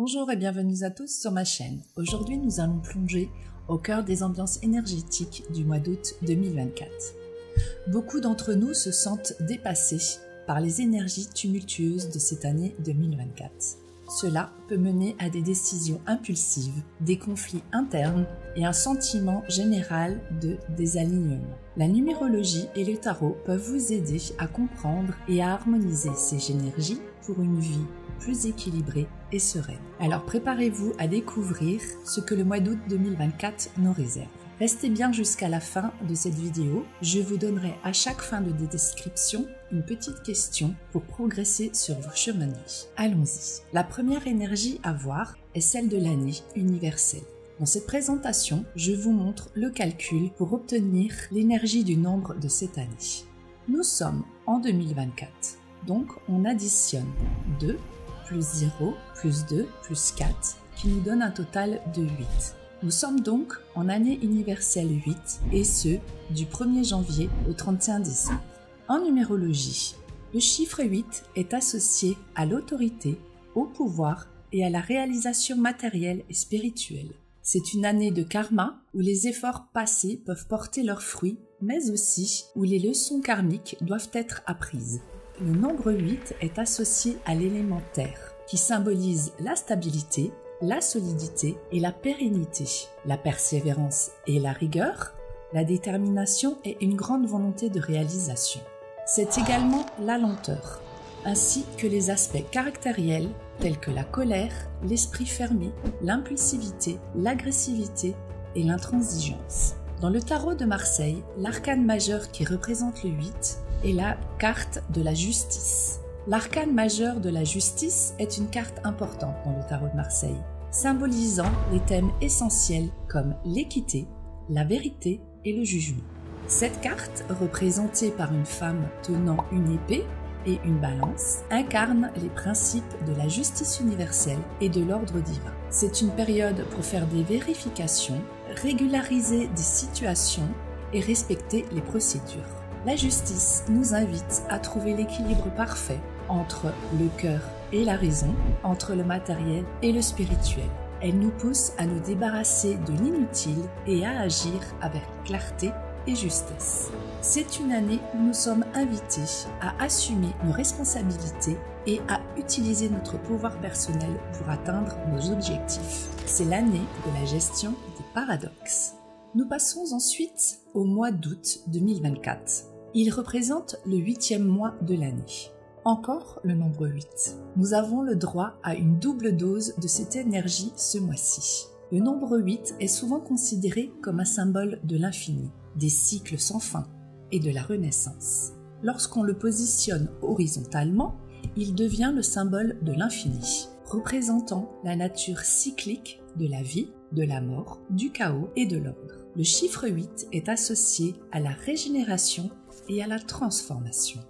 Bonjour et bienvenue à tous sur ma chaîne. Aujourd'hui, nous allons plonger au cœur des ambiances énergétiques du mois d'août 2024. Beaucoup d'entre nous se sentent dépassés par les énergies tumultueuses de cette année 2024. Cela peut mener à des décisions impulsives, des conflits internes et un sentiment général de désalignement. La numérologie et le tarot peuvent vous aider à comprendre et à harmoniser ces énergies pour une vie plus équilibrée et sereine. Alors préparez-vous à découvrir ce que le mois d'août 2024 nous réserve. Restez bien jusqu'à la fin de cette vidéo. Je vous donnerai à chaque fin de description une petite question pour progresser sur vos chemins de vie. Allons-y. La première énergie à voir est celle de l'année universelle. Dans cette présentation, je vous montre le calcul pour obtenir l'énergie du nombre de cette année. Nous sommes en 2024, donc on additionne 2 plus 0 plus 2 plus 4 qui nous donne un total de 8. Nous sommes donc en année universelle 8 et ce, du 1er janvier au 31 décembre. En numérologie, le chiffre 8 est associé à l'autorité, au pouvoir et à la réalisation matérielle et spirituelle. C'est une année de karma où les efforts passés peuvent porter leurs fruits, mais aussi où les leçons karmiques doivent être apprises. Le nombre 8 est associé à l'élément terre, qui symbolise la stabilité, la solidité et la pérennité, la persévérance et la rigueur, la détermination et une grande volonté de réalisation. C'est également la lenteur, ainsi que les aspects caractériels tels que la colère, l'esprit fermé, l'impulsivité, l'agressivité et l'intransigeance. Dans le tarot de Marseille, l'arcane majeur qui représente le 8 est la carte de la justice. L'arcane majeur de la justice est une carte importante dans le tarot de Marseille, symbolisant les thèmes essentiels comme l'équité, la vérité et le jugement. Cette carte, représentée par une femme tenant une épée et une balance, incarne les principes de la justice universelle et de l'ordre divin. C'est une période pour faire des vérifications, régulariser des situations et respecter les procédures. La justice nous invite à trouver l'équilibre parfait entre le cœur et la raison, entre le matériel et le spirituel. Elle nous pousse à nous débarrasser de l'inutile et à agir avec clarté et justesse. C'est une année où nous sommes invités à assumer nos responsabilités et à utiliser notre pouvoir personnel pour atteindre nos objectifs. C'est l'année de la gestion des paradoxes. Nous passons ensuite au mois d'août 2024. Il représente le 8e mois de l'année. Encore le nombre 8. Nous avons le droit à une double dose de cette énergie ce mois-ci. Le nombre 8 est souvent considéré comme un symbole de l'infini, des cycles sans fin et de la renaissance. Lorsqu'on le positionne horizontalement, il devient le symbole de l'infini, représentant la nature cyclique de la vie, de la mort, du chaos et de l'ordre. Le chiffre 8 est associé à la régénération et à la transformation.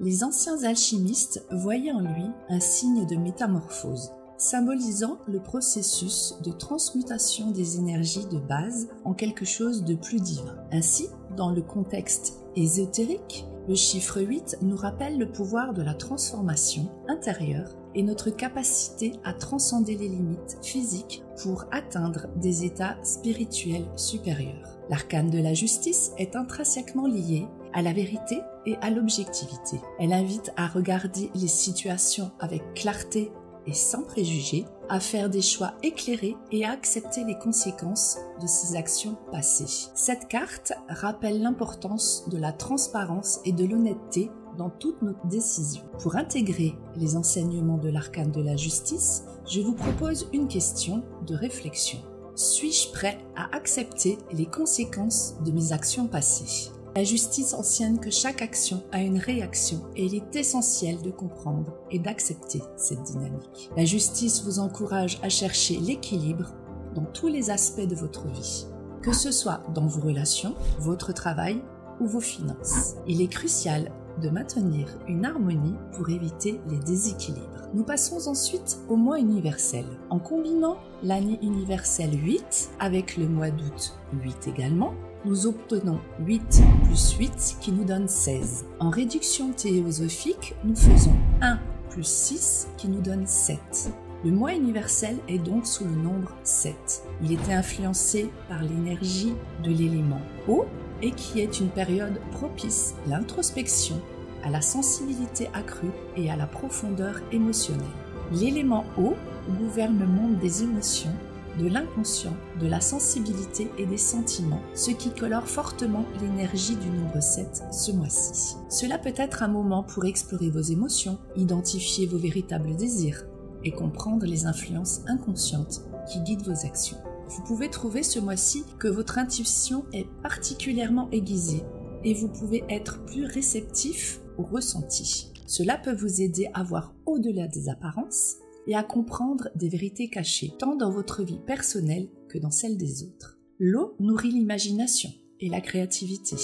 Les anciens alchimistes voyaient en lui un signe de métamorphose, symbolisant le processus de transmutation des énergies de base en quelque chose de plus divin. Ainsi, dans le contexte ésotérique, le chiffre 8 nous rappelle le pouvoir de la transformation intérieure et notre capacité à transcender les limites physiques pour atteindre des états spirituels supérieurs. L'arcane de la justice est intrinsèquement lié à la vérité et à l'objectivité. Elle invite à regarder les situations avec clarté et sans préjugés, à faire des choix éclairés et à accepter les conséquences de ses actions passées. Cette carte rappelle l'importance de la transparence et de l'honnêteté dans toutes nos décisions. Pour intégrer les enseignements de l'arcane de la justice, je vous propose une question de réflexion. Suis-je prêt à accepter les conséquences de mes actions passées ? La justice enseigne que chaque action a une réaction et il est essentiel de comprendre et d'accepter cette dynamique. La justice vous encourage à chercher l'équilibre dans tous les aspects de votre vie, que ce soit dans vos relations, votre travail ou vos finances. Il est crucial de maintenir une harmonie pour éviter les déséquilibres. Nous passons ensuite au mois universel. En combinant l'année universelle 8 avec le mois d'août 8 également, nous obtenons 8 plus 8 qui nous donne 16. En réduction théosophique, nous faisons 1 plus 6 qui nous donne 7. Le mois universel est donc sous le nombre 7. Il était influencé par l'énergie de l'élément eau et qui est une période propice à l'introspection, à la sensibilité accrue et à la profondeur émotionnelle. L'élément eau gouverne le monde des émotions, de l'inconscient, de la sensibilité et des sentiments, ce qui colore fortement l'énergie du nombre 7 ce mois-ci. Cela peut être un moment pour explorer vos émotions, identifier vos véritables désirs et comprendre les influences inconscientes qui guident vos actions. Vous pouvez trouver ce mois-ci que votre intuition est particulièrement aiguisée et vous pouvez être plus réceptif aux ressentis. Cela peut vous aider à voir au-delà des apparences et à comprendre des vérités cachées, tant dans votre vie personnelle que dans celle des autres. L'eau nourrit l'imagination et la créativité.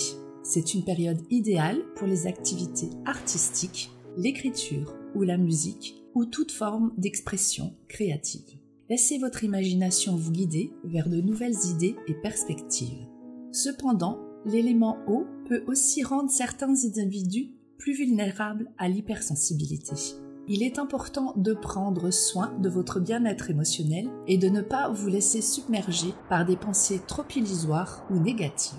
C'est une période idéale pour les activités artistiques, l'écriture ou la musique, ou toute forme d'expression créative. Laissez votre imagination vous guider vers de nouvelles idées et perspectives. Cependant, l'élément eau peut aussi rendre certains individus plus vulnérables à l'hypersensibilité. Il est important de prendre soin de votre bien-être émotionnel et de ne pas vous laisser submerger par des pensées trop illusoires ou négatives.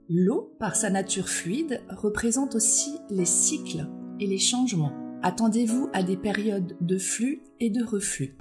L'eau, par sa nature fluide, représente aussi les cycles et les changements. Attendez-vous à des périodes de flux et de reflux,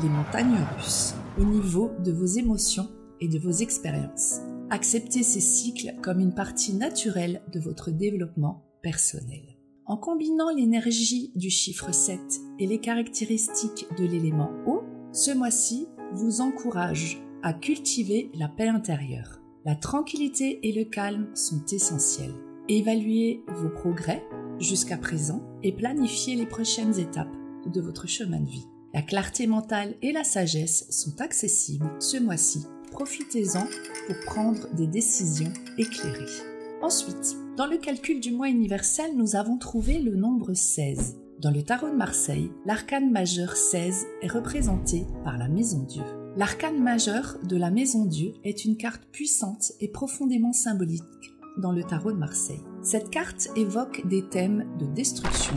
les montagnes russes, au niveau de vos émotions et de vos expériences. Acceptez ces cycles comme une partie naturelle de votre développement personnel. En combinant l'énergie du chiffre 7 et les caractéristiques de l'élément eau, ce mois-ci vous encourage à cultiver la paix intérieure. La tranquillité et le calme sont essentiels. Évaluez vos progrès jusqu'à présent et planifiez les prochaines étapes de votre chemin de vie. La clarté mentale et la sagesse sont accessibles ce mois-ci. Profitez-en pour prendre des décisions éclairées. Ensuite, dans le calcul du mois universel, nous avons trouvé le nombre 16. Dans le tarot de Marseille, l'arcane majeur 16 est représenté par la Maison Dieu. L'arcane majeur de la Maison Dieu est une carte puissante et profondément symbolique dans le tarot de Marseille. Cette carte évoque des thèmes de destruction,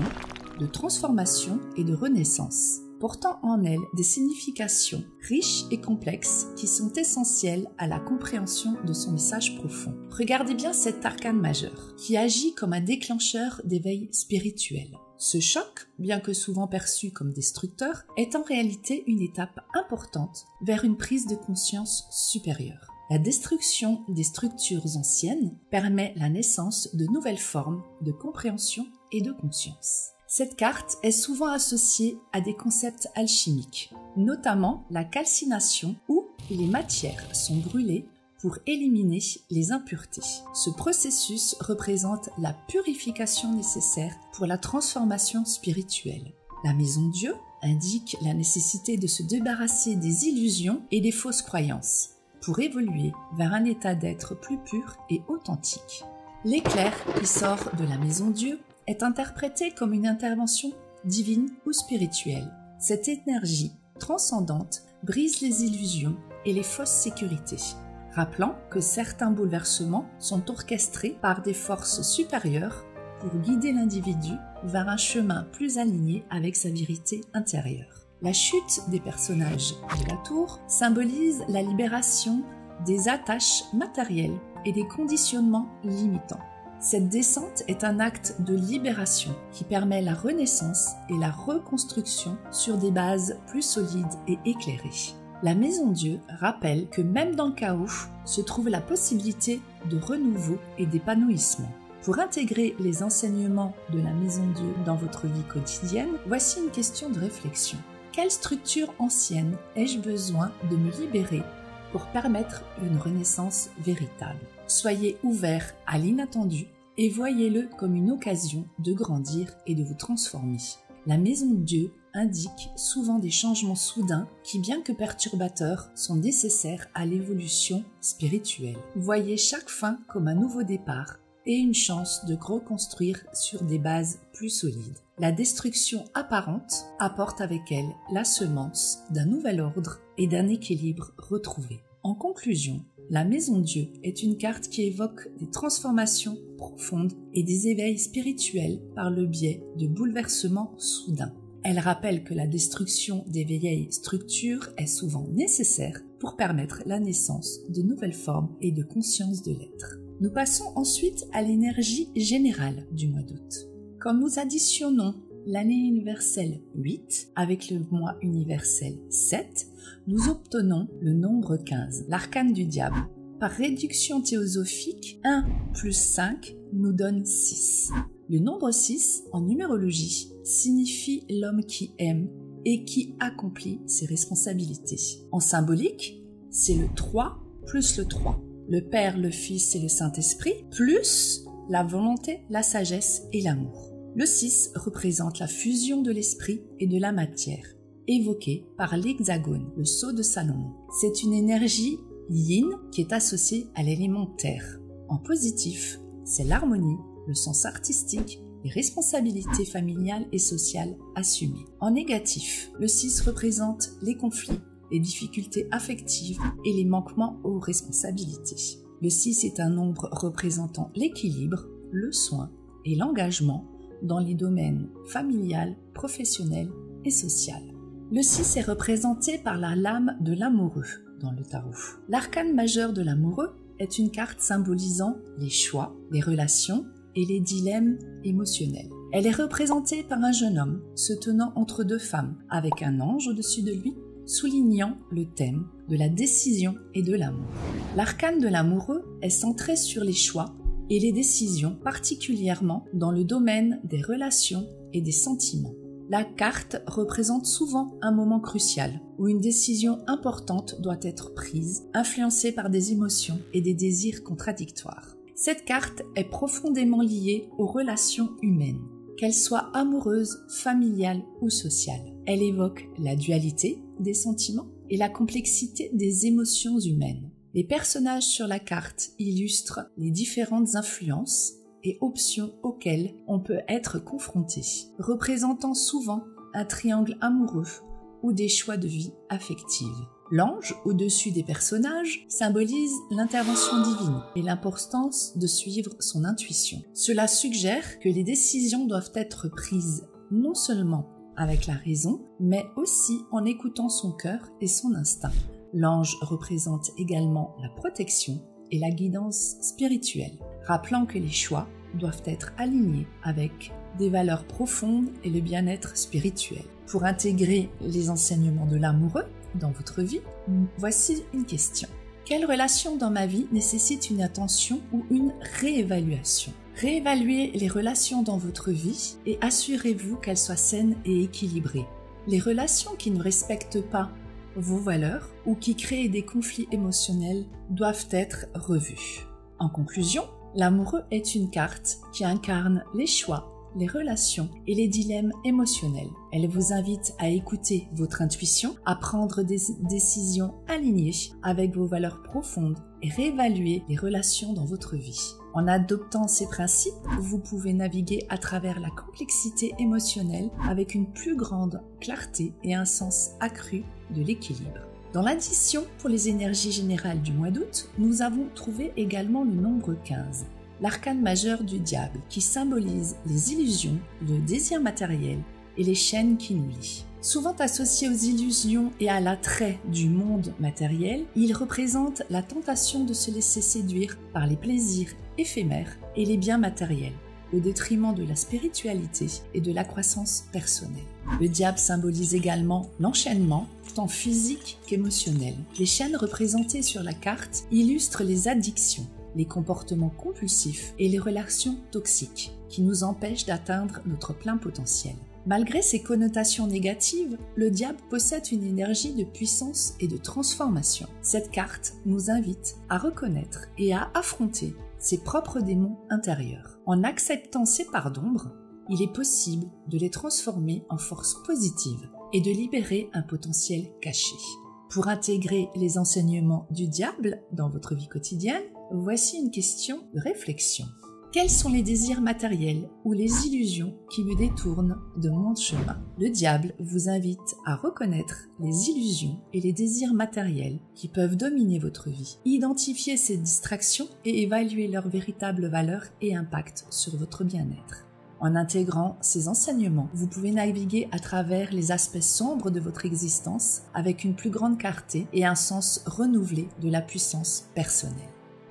de transformation et de renaissance, portant en elle des significations riches et complexes qui sont essentielles à la compréhension de son message profond. Regardez bien cet arcane majeur, qui agit comme un déclencheur d'éveil spirituel. Ce choc, bien que souvent perçu comme destructeur, est en réalité une étape importante vers une prise de conscience supérieure. La destruction des structures anciennes permet la naissance de nouvelles formes de compréhension et de conscience. Cette carte est souvent associée à des concepts alchimiques, notamment la calcination où les matières sont brûlées pour éliminer les impuretés. Ce processus représente la purification nécessaire pour la transformation spirituelle. La Maison Dieu indique la nécessité de se débarrasser des illusions et des fausses croyances pour évoluer vers un état d'être plus pur et authentique. L'éclair qui sort de la Maison Dieu est interprété comme une intervention divine ou spirituelle. Cette énergie transcendante brise les illusions et les fausses sécurités, rappelant que certains bouleversements sont orchestrés par des forces supérieures pour guider l'individu vers un chemin plus aligné avec sa vérité intérieure. La chute des personnages de la tour symbolise la libération des attaches matérielles et des conditionnements limitants. Cette descente est un acte de libération qui permet la renaissance et la reconstruction sur des bases plus solides et éclairées. La Maison Dieu rappelle que même dans le chaos se trouve la possibilité de renouveau et d'épanouissement. Pour intégrer les enseignements de la Maison Dieu dans votre vie quotidienne, voici une question de réflexion. Quelle structure ancienne ai-je besoin de me libérer pour permettre une renaissance véritable? Soyez ouverts à l'inattendu et voyez-le comme une occasion de grandir et de vous transformer. La Maison de Dieu indique souvent des changements soudains qui, bien que perturbateurs, sont nécessaires à l'évolution spirituelle. Voyez chaque fin comme un nouveau départ et une chance de reconstruire sur des bases plus solides. La destruction apparente apporte avec elle la semence d'un nouvel ordre et d'un équilibre retrouvé. En conclusion, la Maison Dieu est une carte qui évoque des transformations profondes et des éveils spirituels par le biais de bouleversements soudains. Elle rappelle que la destruction des vieilles structures est souvent nécessaire pour permettre la naissance de nouvelles formes et de conscience de l'être. Nous passons ensuite à l'énergie générale du mois d'août. Quand nous additionnons l'année universelle 8 avec le mois universel 7, nous obtenons le nombre 15, l'arcane du diable. Par réduction théosophique, 1 plus 5 nous donne 6. Le nombre 6, en numérologie, signifie l'homme qui aime et qui accomplit ses responsabilités. En symbolique, c'est le 3 plus le 3. Le Père, le Fils et le Saint-Esprit, plus la volonté, la sagesse et l'amour. Le 6 représente la fusion de l'esprit et de la matière, évoquée par l'hexagone, le sceau de Salomon. C'est une énergie yin qui est associée à l'élément terre. En positif, c'est l'harmonie, le sens artistique, les responsabilités familiales et sociales assumées. En négatif, le 6 représente les conflits, les difficultés affectives et les manquements aux responsabilités. Le 6 est un nombre représentant l'équilibre, le soin et l'engagement dans les domaines familial, professionnel et social. Le 6 est représenté par la lame de l'amoureux dans le tarot. L'arcane majeur de l'amoureux est une carte symbolisant les choix, les relations et les dilemmes émotionnels. Elle est représentée par un jeune homme se tenant entre deux femmes, avec un ange au-dessus de lui, soulignant le thème de la décision et de l'amour. L'arcane de l'amoureux est centré sur les choix et les décisions, particulièrement dans le domaine des relations et des sentiments. La carte représente souvent un moment crucial où une décision importante doit être prise, influencée par des émotions et des désirs contradictoires. Cette carte est profondément liée aux relations humaines, qu'elles soient amoureuses, familiales ou sociales. Elle évoque la dualité des sentiments et la complexité des émotions humaines. Les personnages sur la carte illustrent les différentes influences et options auxquelles on peut être confronté, représentant souvent un triangle amoureux ou des choix de vie affective. L'ange, au-dessus des personnages, symbolise l'intervention divine et l'importance de suivre son intuition. Cela suggère que les décisions doivent être prises non seulement avec la raison, mais aussi en écoutant son cœur et son instinct. L'ange représente également la protection et la guidance spirituelle, rappelant que les choix doivent être alignés avec des valeurs profondes et le bien-être spirituel. Pour intégrer les enseignements de l'amoureux dans votre vie, voici une question. Quelle relation dans ma vie nécessite une attention ou une réévaluation ? Réévaluez les relations dans votre vie et assurez-vous qu'elles soient saines et équilibrées. Les relations qui ne respectent pas vos valeurs ou qui créent des conflits émotionnels doivent être revues. En conclusion, l'amoureux est une carte qui incarne les choix, les relations et les dilemmes émotionnels. Elle vous invite à écouter votre intuition, à prendre des décisions alignées avec vos valeurs profondes et réévaluer les relations dans votre vie. En adoptant ces principes, vous pouvez naviguer à travers la complexité émotionnelle avec une plus grande clarté et un sens accru de l'équilibre. Dans l'addition pour les énergies générales du mois d'août, nous avons trouvé également le nombre 15. L'arcane majeur du diable qui symbolise les illusions, le désir matériel et les chaînes qui nous lient. Souvent associé aux illusions et à l'attrait du monde matériel, il représente la tentation de se laisser séduire par les plaisirs éphémères et les biens matériels, au détriment de la spiritualité et de la croissance personnelle. Le diable symbolise également l'enchaînement, tant physique qu'émotionnel. Les chaînes représentées sur la carte illustrent les addictions, les comportements compulsifs et les relations toxiques qui nous empêchent d'atteindre notre plein potentiel. Malgré ses connotations négatives, le diable possède une énergie de puissance et de transformation. Cette carte nous invite à reconnaître et à affronter ses propres démons intérieurs. En acceptant ces parts d'ombre, il est possible de les transformer en force positive et de libérer un potentiel caché. Pour intégrer les enseignements du diable dans votre vie quotidienne, voici une question de réflexion. Quels sont les désirs matériels ou les illusions qui me détournent de mon chemin ? Le diable vous invite à reconnaître les illusions et les désirs matériels qui peuvent dominer votre vie. Identifiez ces distractions et évaluez leur véritable valeur et impact sur votre bien-être. En intégrant ces enseignements, vous pouvez naviguer à travers les aspects sombres de votre existence avec une plus grande clarté et un sens renouvelé de la puissance personnelle.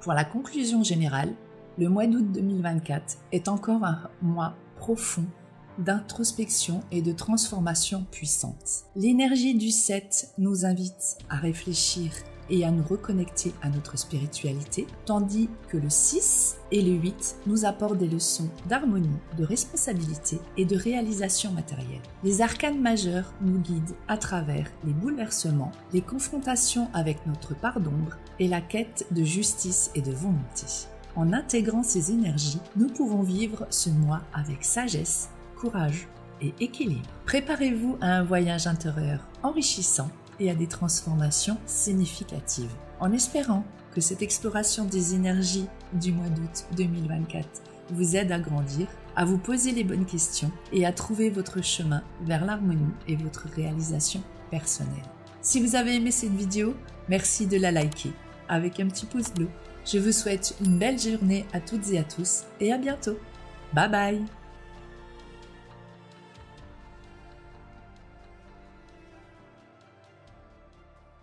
Pour la conclusion générale, le mois d'août 2024 est encore un mois profond d'introspection et de transformation puissante. L'énergie du 7 nous invite à réfléchir et à nous reconnecter à notre spiritualité, tandis que le 6 et le 8 nous apportent des leçons d'harmonie, de responsabilité et de réalisation matérielle. Les arcanes majeurs nous guident à travers les bouleversements, les confrontations avec notre part d'ombre et la quête de justice et de volonté. En intégrant ces énergies, nous pouvons vivre ce mois avec sagesse, courage et équilibre. Préparez-vous à un voyage intérieur enrichissant et à des transformations significatives. En espérant que cette exploration des énergies du mois d'août 2024 vous aide à grandir, à vous poser les bonnes questions et à trouver votre chemin vers l'harmonie et votre réalisation personnelle. Si vous avez aimé cette vidéo, merci de la liker avec un petit pouce bleu. Je vous souhaite une belle journée à toutes et à tous et à bientôt. Bye bye!